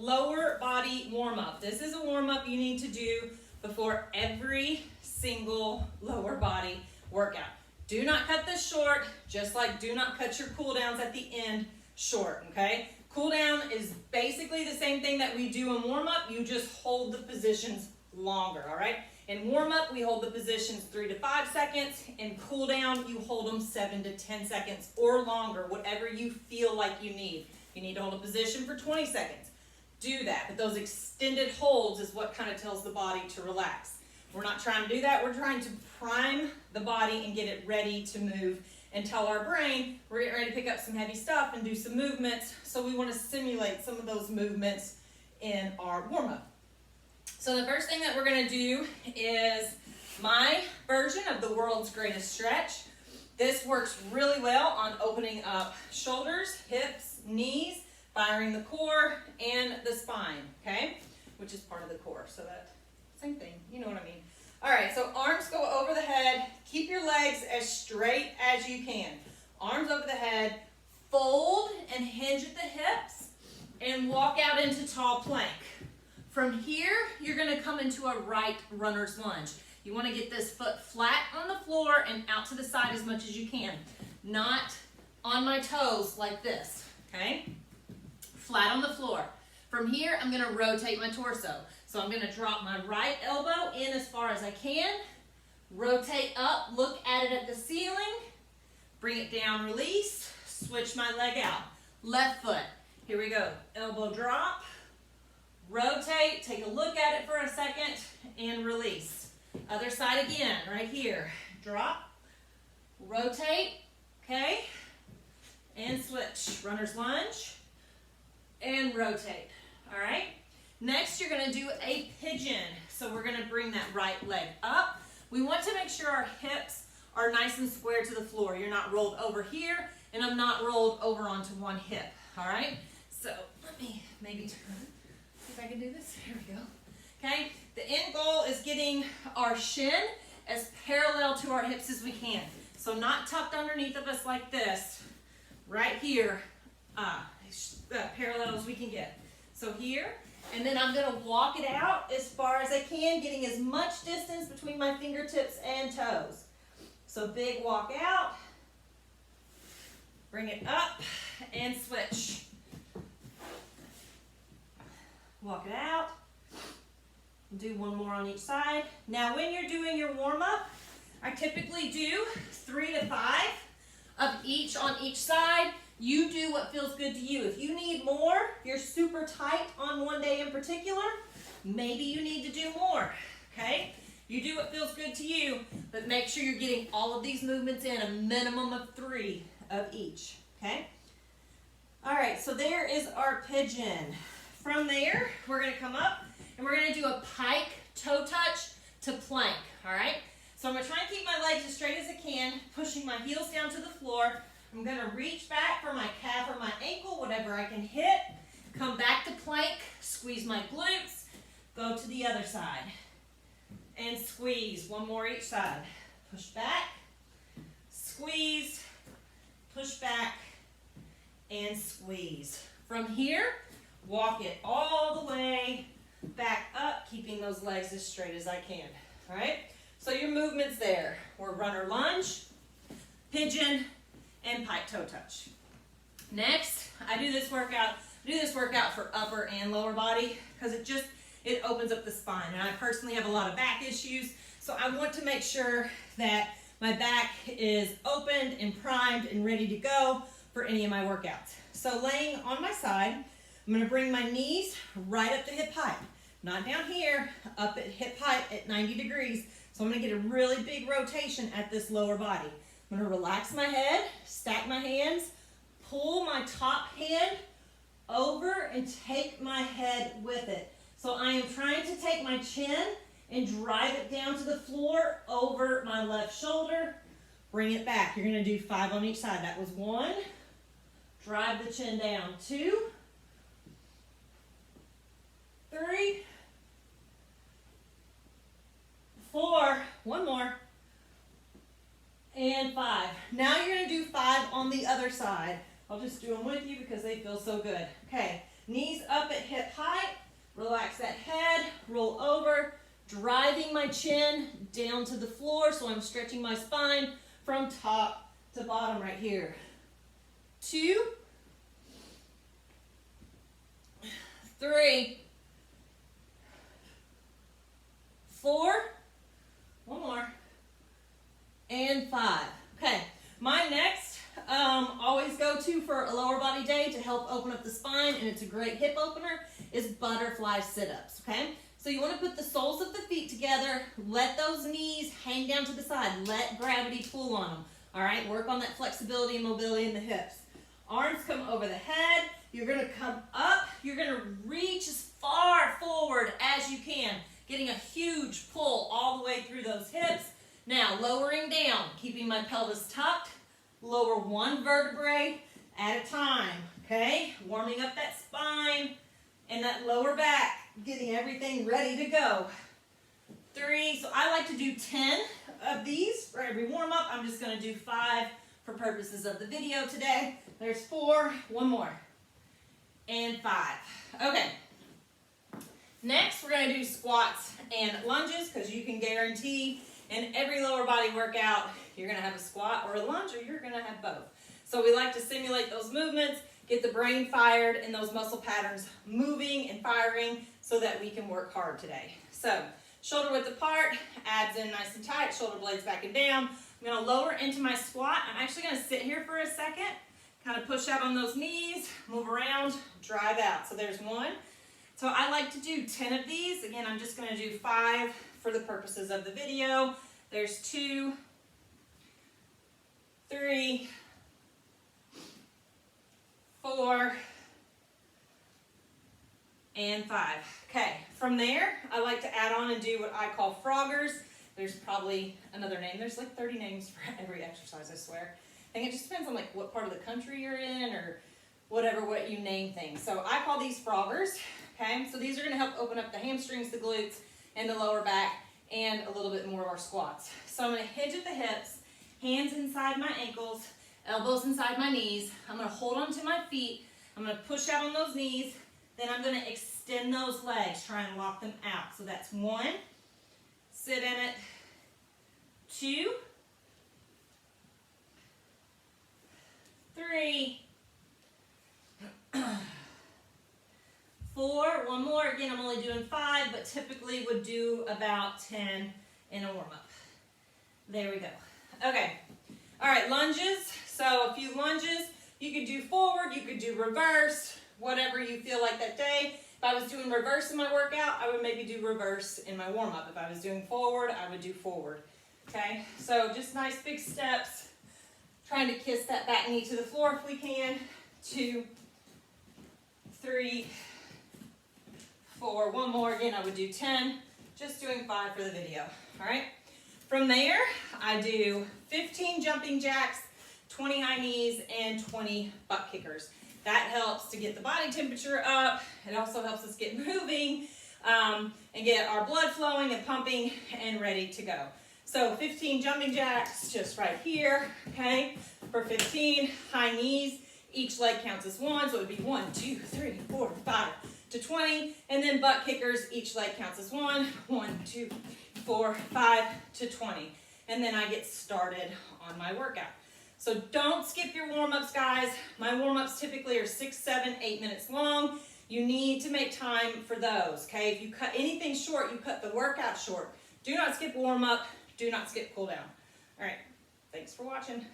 lower body warm-up. This is a warm-up you need to do before every single lower body workout. Do not cut this short, just like do not cut your cool downs at the end short, okay? Cool down is basically the same thing that we do in warm-up. You just hold the positions longer, all right? In warm-up, we hold the positions 3 to 5 seconds. In cool down, you hold them 7 to 10 seconds or longer, whatever you feel like you need. You need to hold a position for 20 seconds. Do that, but those extended holds is what kind of tells the body to relax. We're not trying to do that. We're trying to prime the body and get it ready to move and tell our brain we're getting ready to pick up some heavy stuff and do some movements. So we want to simulate some of those movements in our warm-up. So the first thing that we're going to do is my version of the world's greatest stretch. This works really well on opening up shoulders, hips, knees, firing the core and the spine, okay? Which is part of the core, so that same thing, you know what I mean. All right, so arms go over the head. Keep your legs as straight as you can. Arms over the head, fold and hinge at the hips, and walk out into tall plank. From here, you're gonna come into a right runner's lunge. You wanna get this foot flat on the floor and out to the side as much as you can. Not on my toes like this, okay? Flat on the floor. From here, I'm gonna rotate my torso. So I'm gonna drop my right elbow in as far as I can, rotate up, look at it at the ceiling, bring it down, release, switch my leg out. Left foot, here we go. Elbow drop, rotate, take a look at it for a second, and release. Other side again, right here. Drop, rotate, okay, and switch. Runner's lunge, and rotate, all right? Next, you're gonna do a pigeon. So we're gonna bring that right leg up. We want to make sure our hips are nice and square to the floor. You're not rolled over here, and I'm not rolled over onto one hip, all right? So let me maybe turn, see if I can do this. Here we go, okay? The end goal is getting our shin as parallel to our hips as we can. So not tucked underneath of us like this, right here, parallel as we can get. So here, and then I'm gonna walk it out as far as I can, getting as much distance between my fingertips and toes. So big walk out, bring it up, and switch. Walk it out, do one more on each side. Now when you're doing your warm-up, I typically do 3 to 5 of each on each side. You do what feels good to you. If you need more, you're super tight on one day in particular, maybe you need to do more, okay? You do what feels good to you, but make sure you're getting all of these movements in, a minimum of 3 of each, okay? All right, so there is our pigeon. From there, we're gonna come up and we're gonna do a pike toe touch to plank, all right? So I'm gonna try and keep my legs as straight as I can, pushing my heels down to the floor. I'm gonna reach back for my calf or my ankle, whatever I can hit. Come back to plank, squeeze my glutes, go to the other side. And squeeze, one more each side. Push back, squeeze, push back, and squeeze. From here, walk it all the way back up, keeping those legs as straight as I can, all right? So your movement's there. We're runner lunge, pigeon, and pike toe touch. Next, I do this workout for upper and lower body because it opens up the spine. And I personally have a lot of back issues, so I want to make sure that my back is opened and primed and ready to go for any of my workouts. So laying on my side, I'm gonna bring my knees right up to hip height. Not down here, up at hip height at 90 degrees. So I'm gonna get a really big rotation at this lower body. I'm gonna relax my head, stack my hands, pull my top hand over and take my head with it. So I am trying to take my chin and drive it down to the floor over my left shoulder. Bring it back. You're gonna do 5 on each side. That was 1. Drive the chin down. 2, 3, 4, one more, and 5. Now you're gonna do 5 on the other side. I'll just do them with you because they feel so good. Okay, Knees up at hip height. Relax that head, roll over, driving my chin down to the floor, so I'm stretching my spine from top to bottom right here. 2, 3, 4, one more, and 5. Okay, my next always go to for a lower body day to help open up the spine, and it's a great hip opener, is butterfly sit-ups, okay? So you want to put the soles of the feet together, let those knees hang down to the side, let gravity pull on them, all right? Work on that flexibility and mobility in the hips. Arms come over the head, you're going to come up, you're going to reach as far forward as you can, getting a huge pull all the way through those hips. Now, lowering down, keeping my pelvis tucked, lower one vertebrae at a time, okay? Warming up that spine and that lower back, getting everything ready to go. 3, so I like to do 10 of these for every warm-up. I'm just going to do 5 for purposes of the video today. There's 4, one more, and 5. Okay. Next, we're going to do squats and lunges, because you can guarantee in every lower body workout, you're going to have a squat or a lunge, or you're going to have both. So we like to simulate those movements, get the brain fired and those muscle patterns moving and firing so that we can work hard today. So shoulder width apart, abs in nice and tight, shoulder blades back and down. I'm going to lower into my squat. I'm actually going to sit here for a second, kind of push out on those knees, move around, drive out. So there's 1. So I like to do 10 of these. Again, I'm just going to do 5 for the purposes of the video. There's 2, 3, 4, and 5. Okay, from there, I like to add on and do what I call froggers. There's probably another name. There's like 30 names for every exercise, I swear. I think it just depends on like what part of the country you're in or whatever, what you name things. So I call these froggers, okay? So these are gonna help open up the hamstrings, the glutes, and the lower back, and a little bit more of our squats. So I'm gonna hinge at the hips, hands inside my ankles, elbows inside my knees. I'm gonna hold onto my feet. I'm gonna push out on those knees. Then I'm gonna extend those legs, try and lock them out. So that's 1, sit in it, 2, 3, 4, one more. Again, I'm only doing 5, but typically would do about 10 in a warm-up. There we go. Okay. All right, lunges. So a few lunges. You could do forward, you could do reverse, whatever you feel like that day. If I was doing reverse in my workout, I would maybe do reverse in my warm-up. If I was doing forward, I would do forward. Okay, so just nice big steps. Trying to kiss that back knee to the floor if we can. 2, 3, 4, one more. Again, I would do 10. Just doing 5 for the video. All right. From there, I do 15 jumping jacks, 20 high knees, and 20 butt kickers. That helps to get the body temperature up. It also helps us get moving and get our blood flowing and pumping and ready to go. So 15 jumping jacks just right here, okay? For 15 high knees, each leg counts as 1, so it would be 1, 2, 3, 4, 5 to 20. And then butt kickers, each leg counts as 1, 1, 2, 4, 5 to 20. And then I get started on my workout. So don't skip your warm-ups, guys. My warm-ups typically are 6, 7, 8 minutes long. You need to make time for those, okay? If you cut anything short, you cut the workout short. Do not skip warm-up. Do not skip cool down. All right, thanks for watching.